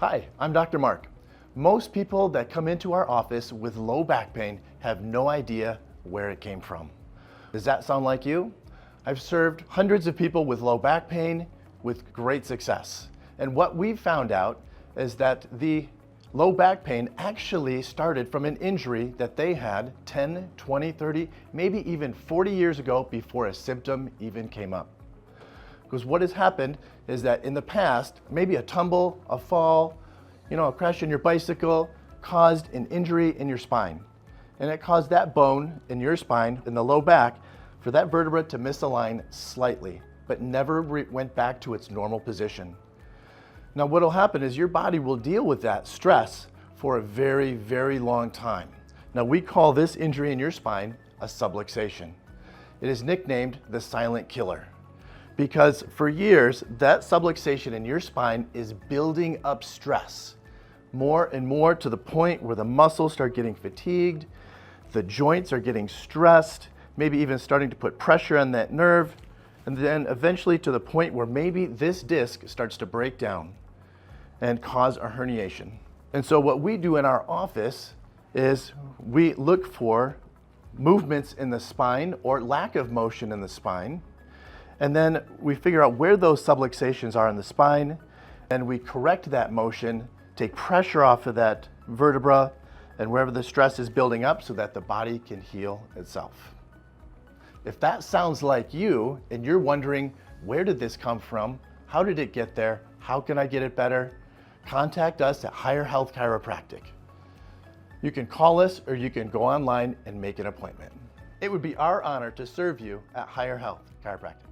Hi, I'm Dr. Mark. Most people that come into our office with low back pain have no idea where it came from. Does that sound like you? I've served hundreds of people with low back pain with great success. And what we've found out is that the low back pain actually started from an injury that they had 10, 20, 30, maybe even 40 years ago before a symptom even came up. Because what has happened is that in the past, maybe a tumble, a fall, a crash in your bicycle caused an injury in your spine. And it caused that bone in your spine, in the low back, for that vertebra to misalign slightly, but never went back to its normal position. Now what will happen is your body will deal with that stress for a very, very long time. Now we call this injury in your spine a subluxation. It is nicknamed the silent killer, because for years that subluxation in your spine is building up stress more and more to the point where the muscles start getting fatigued, the joints are getting stressed, maybe even starting to put pressure on that nerve, and then eventually to the point where maybe this disc starts to break down and cause a herniation. And so what we do in our office is we look for movements in the spine or lack of motion in the spine, and then we figure out where those subluxations are in the spine, and we correct that motion, take pressure off of that vertebra and wherever the stress is building up so that the body can heal itself. If that sounds like you and you're wondering, where did this come from? How did it get there? How can I get it better? Contact us at Higher Health Chiropractic. You can call us or you can go online and make an appointment. It would be our honor to serve you at Higher Health Chiropractic.